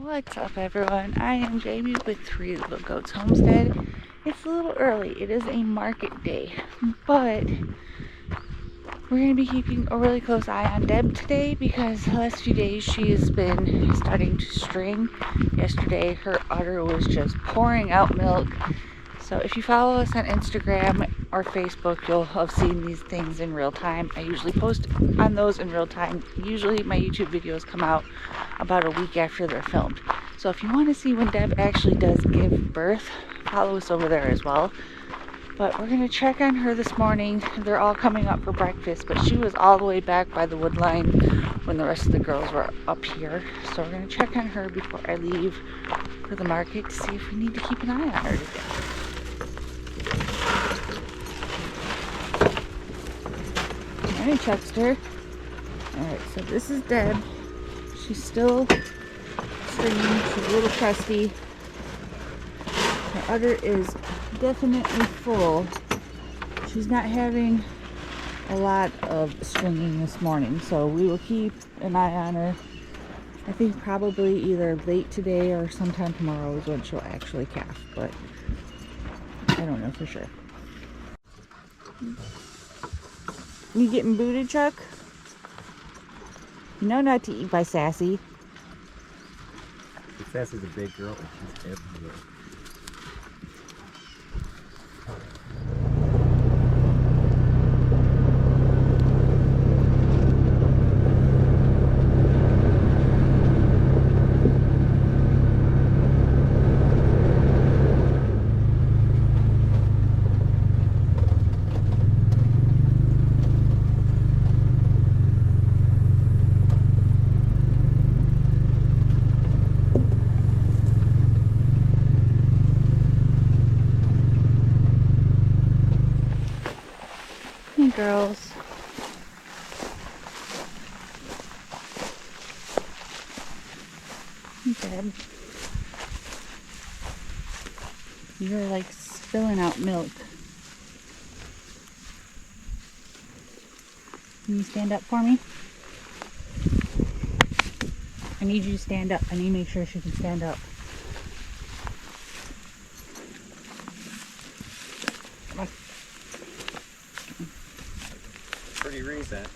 What's up, everyone? I am Jamie with Three Little Goats Homestead. It's a little early. It is a market day, but we're going to be keeping a really close eye on Deb today because the last few days she has been starting to string. Yesterday her udder was just pouring out milk. So if you follow us on Instagram or Facebook, you'll have seen these things in real time. I usually post on those in real time. Usually my YouTube videos come out about a week after they're filmed. So if you want to see when Deb actually does give birth, follow us over there as well. But we're going to check on her this morning. They're all coming up for breakfast, but she was all the way back by the wood line when the rest of the girls were up here. So we're going to check on her before I leave for the market to see if we need to keep an eye on her today. Alright, Chuckster. Alright, so this is Deb. She's still stringing. She's a little crusty. Her udder is definitely full. She's not having a lot of stringing this morning, so we will keep an eye on her. I think probably either late today or sometime tomorrow is when she'll actually calf, but I don't know for sure. You getting booted, Chuck? You know not to eat by Sassy. Sassy's a big girl and she's everywhere. Hey, girls. Deb, you're like spilling out milk. Can you stand up for me? I need you to stand up. I need to make sure she can stand up. Come on. Pretty recent.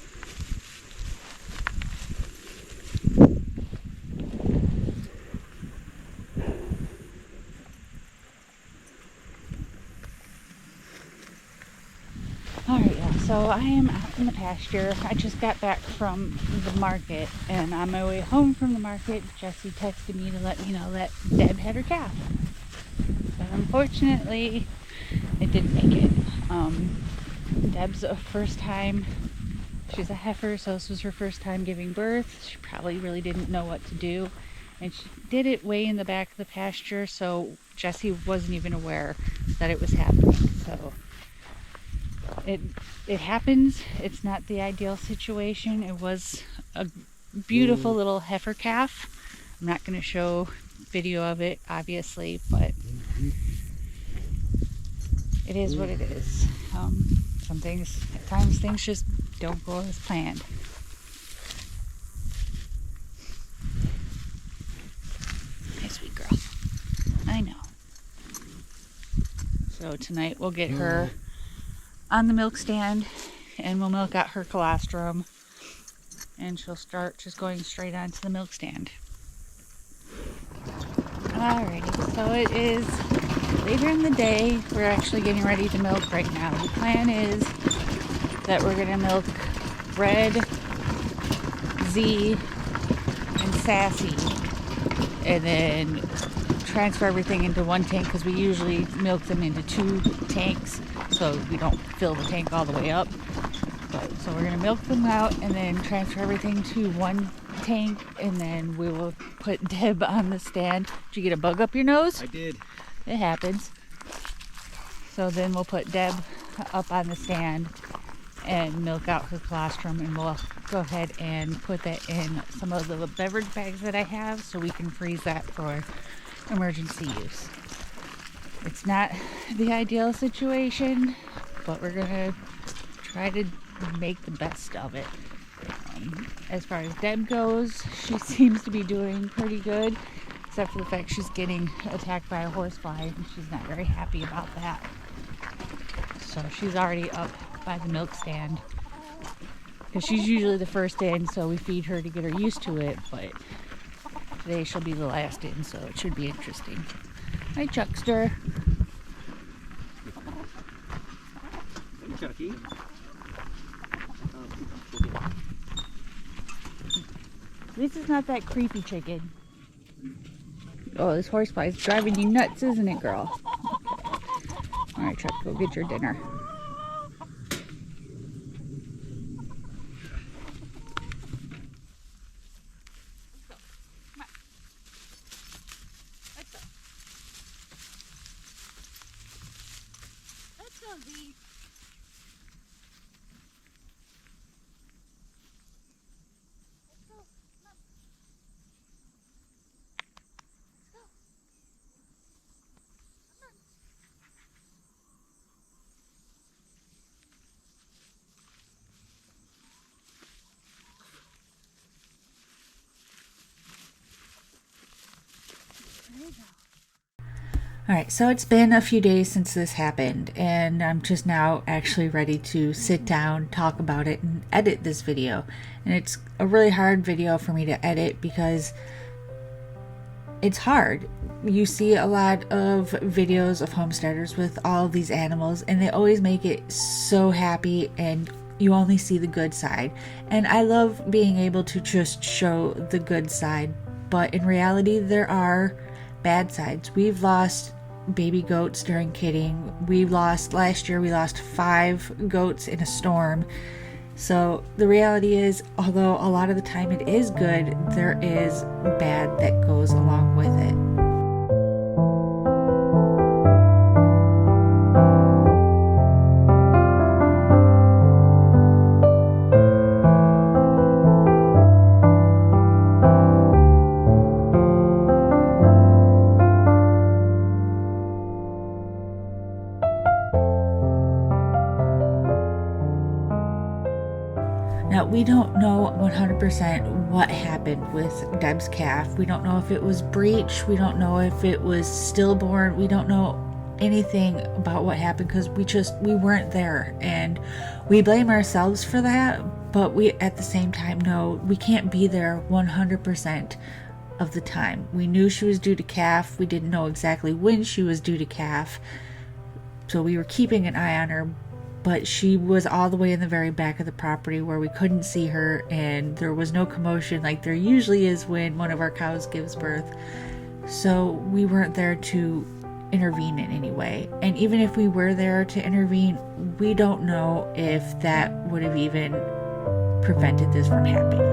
Alright, yeah, so I am out in the pasture. I just got back from the market, and on my way home from the market, Jesse texted me to let me know that Deb had her calf. But unfortunately, it didn't make it. Deb's a first time, she's a heifer, so this was her first time giving birth. She probably really didn't know what to do, and she did it way in the back of the pasture, so Jesse wasn't even aware that it was happening. So it happens. It's not the ideal situation. It was a beautiful little heifer calf. I'm not going to show video of it, obviously, but it is what it is. At times things just don't go as planned. Hey, sweet girl. I know. So tonight we'll get her on the milk stand and we'll milk out her colostrum, and she'll start just going straight onto the milk stand. Alrighty, so it is later in the day. We're actually getting ready to milk right now. The plan is that we're gonna milk Red, Z, and Sassy, and then transfer everything into one tank because we usually milk them into 2 tanks so we don't fill the tank all the way up. So we're gonna milk them out and then transfer everything to 1 tank, and then we will put Deb on the stand. Did you get a bug up your nose? I did. It happens. So then we'll put Deb up on the stand and milk out her colostrum, and we'll go ahead and put that in some of the beverage bags that I have so we can freeze that for emergency use. It's not the ideal situation, but we're gonna try to make the best of it. As far as Deb goes, she seems to be doing pretty good. except for the fact she's getting attacked by a horsefly, and she's not very happy about that. So she's already up by the milk stand, because she's usually the first in, so we feed her to get her used to it, but today she'll be the last in, so it should be interesting. Hi, Chuckster. Hey, Chucky. At least it's not that creepy chicken. Oh, this horsefly is driving you nuts, isn't it, girl? Okay. Alright, Chuck, go get your dinner. Let's go, Z. Alright, so it's been a few days since this happened, and I'm just now actually ready to sit down, talk about it, and edit this video. And it's a really hard video for me to edit because it's hard. You see a lot of videos of homesteaders with all of these animals, and they always make it so happy, and you only see the good side. And I love being able to just show the good side, but in reality there are bad sides. We've lost baby goats during kidding. Last year we lost 5 goats in a storm. So the reality is, although a lot of the time it is good, there is bad that goes along with it. Now, we don't know 100% what happened with Deb's calf. We don't know if it was breech. We don't know if it was stillborn. We don't know anything about what happened because we weren't there. And we blame ourselves for that, but we at the same time know we can't be there 100% of the time. We knew she was due to calf. We didn't know exactly when she was due to calf. So we were keeping an eye on her, but she was all the way in the very back of the property where we couldn't see her, and there was no commotion like there usually is when one of our cows gives birth. So we weren't there to intervene in any way. And even if we were there to intervene, we don't know if that would have even prevented this from happening.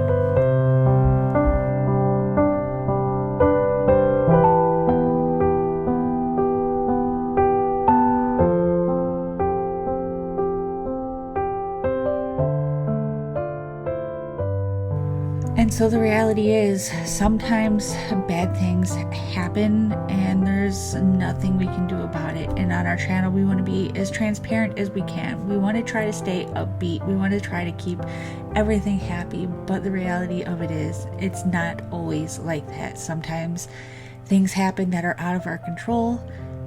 And so the reality is, sometimes bad things happen and there's nothing we can do about it. And on our channel, we want to be as transparent as we can. We want to try to stay upbeat. We want to try to keep everything happy. But the reality of it is, it's not always like that. Sometimes things happen that are out of our control,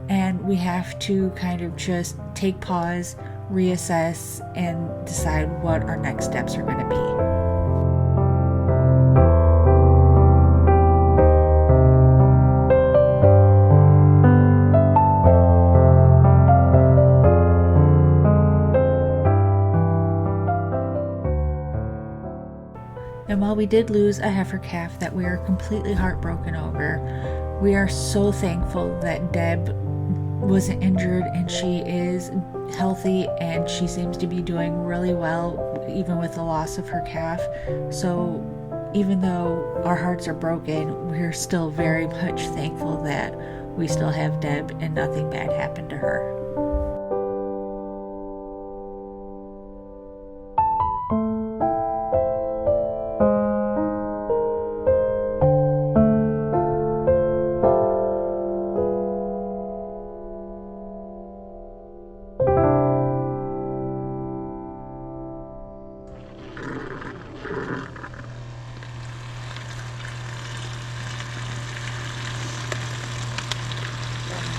and we have to kind of just take pause, reassess, and decide what our next steps are going to be. And while we did lose a heifer calf that we are completely heartbroken over, we are so thankful that Deb wasn't injured and she is healthy and she seems to be doing really well even with the loss of her calf. So even though our hearts are broken, we're still very much thankful that we still have Deb and nothing bad happened to her.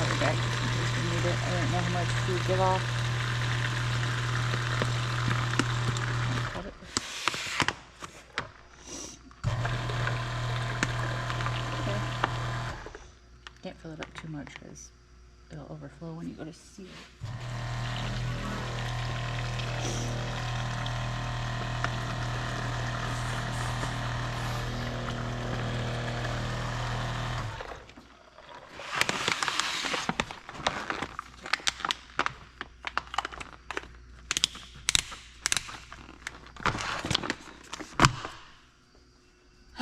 cover back just in case we need it. I don't know how much we give off. Cut it. Okay. Can't fill it up too much because it'll overflow when you go to seal it.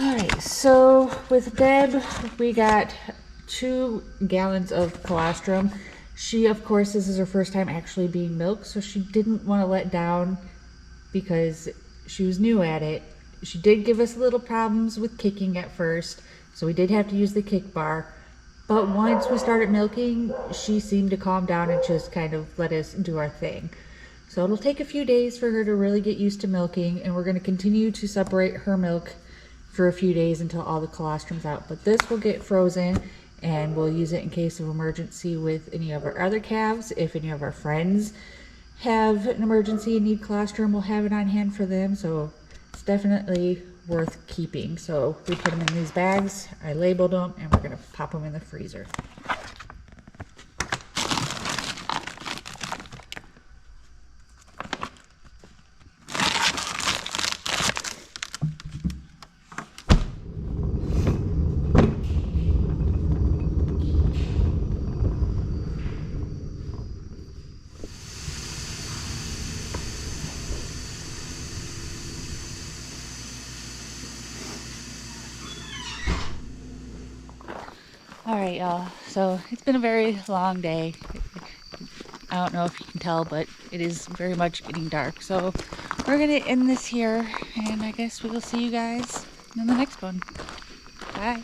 Alright, so with Deb, we got 2 gallons of colostrum. She, of course, this is her first time actually being milked, so she didn't want to let down because she was new at it. She did give us little problems with kicking at first, so we did have to use the kick bar. But once we started milking, she seemed to calm down and just kind of let us do our thing. So it'll take a few days for her to really get used to milking, and we're going to continue to separate her milk for a few days until all the colostrum's out. But this will get frozen and we'll use it in case of emergency with any of our other calves. If any of our friends have an emergency and need colostrum, we'll have it on hand for them. So it's definitely worth keeping. So we put them in these bags, I labeled them, and we're gonna pop them in the freezer. Alright, y'all, so it's been a very long day. I don't know if you can tell, but it is very much getting dark. So we're going to end this here, and I guess we will see you guys in the next one. Bye.